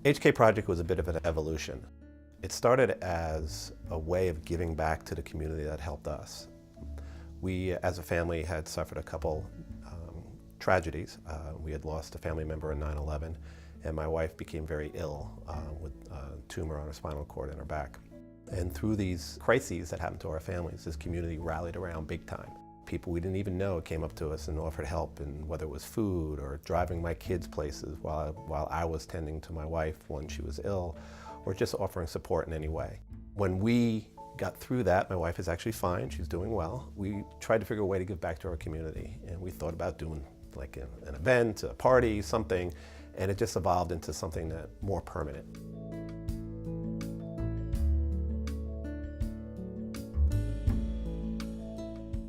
HK Project was a bit of an evolution. It started as a way of giving back to the community that helped us. We, as a family, had suffered a couple tragedies. We had lost a family member in 9/11, and my wife became very ill with a tumor on her spinal cord in her back. And through these crises that happened to our families, this community rallied around big time. People we didn't even know came up to us and offered help, and whether it was food or driving my kids places while I was tending to my wife when she was ill, or just offering support in any way. When we got through that, my wife is actually fine, she's doing well. We tried to figure a way to give back to our community, and we thought about doing like an event, a party, something, and it just evolved into something that more permanent.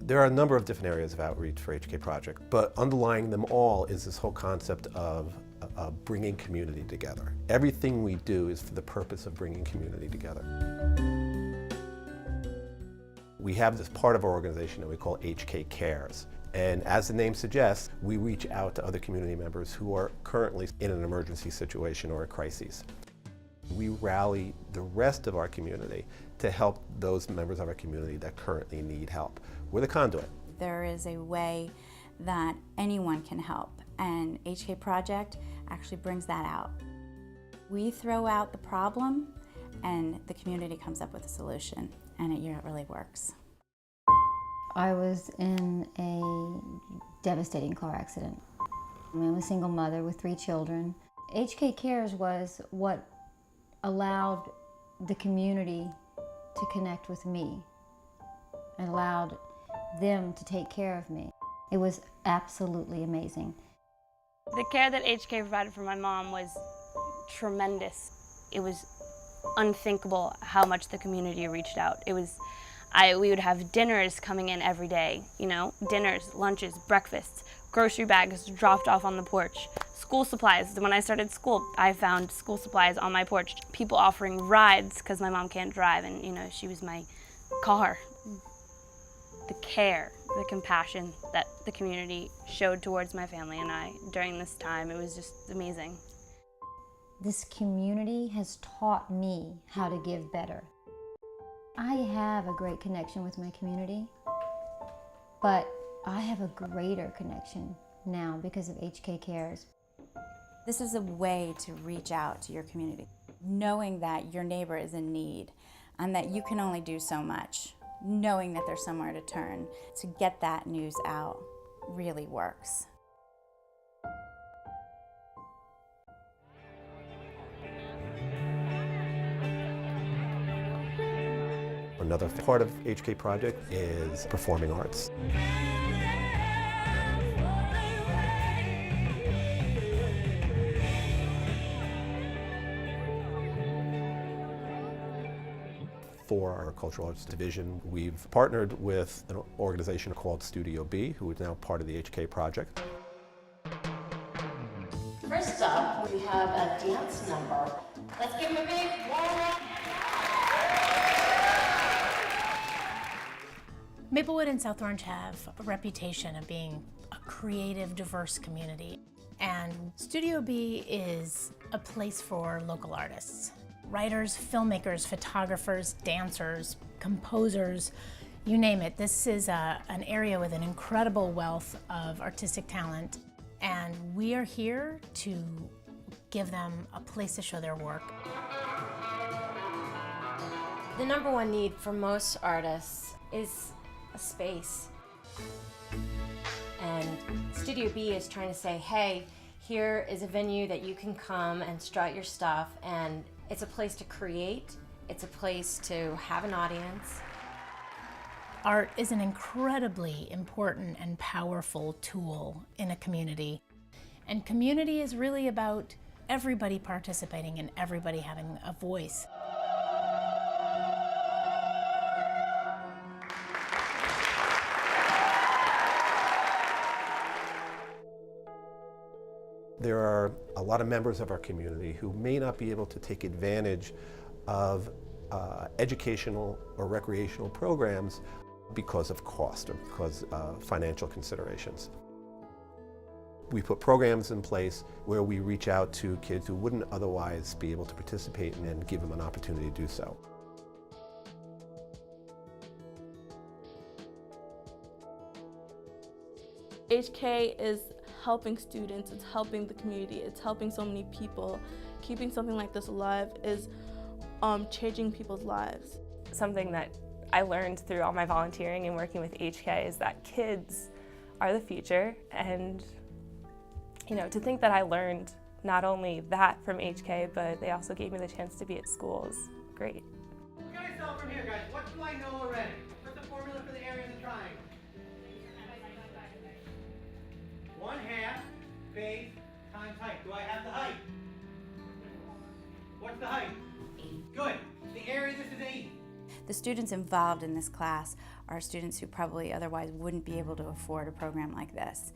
There are a number of different areas of outreach for HK Project, but underlying them all is this whole concept of bringing community together. Everything we do is for the purpose of bringing community together. We have this part of our organization that we call HK Cares. And as the name suggests, we reach out to other community members who are currently in an emergency situation or a crisis. We rally the rest of our community to help those members of our community that currently need help. We're the conduit. There is a way that anyone can help, and HK Project actually brings that out. We throw out the problem, and the community comes up with a solution, and it really works. I was in a devastating car accident. I'm a single mother with 3 children. HK Cares was what allowed the community to connect with me and allowed them to take care of me. It was absolutely amazing. The care that HK provided for my mom was tremendous. It was unthinkable how much the community reached out. We would have dinners coming in every day, dinners, lunches, breakfasts, grocery bags dropped off on the porch, school supplies. When I started school, I found school supplies on my porch. People offering rides because my mom can't drive, and she was my car. The care, the compassion that the community showed towards my family and I during this time, it was just amazing. This community has taught me how to give better. I have a great connection with my community, but I have a greater connection now because of HK Cares. This is a way to reach out to your community, knowing that your neighbor is in need and that you can only do so much. Knowing that there's somewhere to turn to get that news out really works. Another part of HK Project is performing arts. For our Cultural Arts Division, we've partnered with an organization called Studio B, who is now part of the HK Project. First up, we have a dance number. Let's give them a big warm-up. Maplewood and South Orange have a reputation of being a creative, diverse community. And Studio B is a place for local artists. Writers, filmmakers, photographers, dancers, composers, you name it. This is an area with an incredible wealth of artistic talent, and we are here to give them a place to show their work. The number one need for most artists is a space. And Studio B is trying to say, hey, here is a venue that you can come and strut your stuff, and it's a place to create, it's a place to have an audience. Art is an incredibly important and powerful tool in a community. And community is really about everybody participating and everybody having a voice. There are a lot of members of our community who may not be able to take advantage of educational or recreational programs because of cost or because of financial considerations. We put programs in place where we reach out to kids who wouldn't otherwise be able to participate and then give them an opportunity to do so. HK is helping students, it's helping the community, it's helping so many people. Keeping something like this alive is changing people's lives. Something that I learned through all my volunteering and working with HK is that kids are the future, and to think that I learned not only that from HK, but they also gave me the chance to be at school is great. What can I tell from here, guys? What do I know already? What's the formula for the area of the triangle? 1/2 base times height. Do I have the height? What's the height? 8. Good. The area, this is 8. The students involved in this class are students who probably otherwise wouldn't be able to afford a program like this.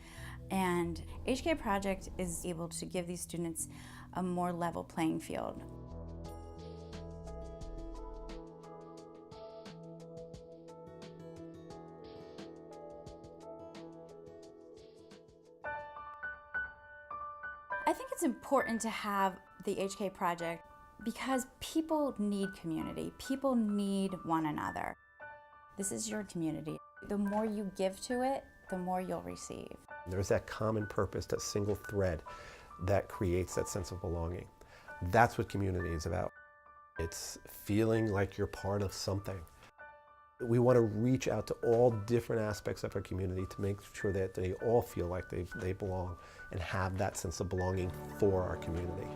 And HK Project is able to give these students a more level playing field. I think it's important to have the HK Project because people need community. People need one another. This is your community. The more you give to it, the more you'll receive. There's that common purpose, that single thread that creates that sense of belonging. That's what community is about. It's feeling like you're part of something. We want to reach out to all different aspects of our community to make sure that they all feel like they belong and have that sense of belonging for our community.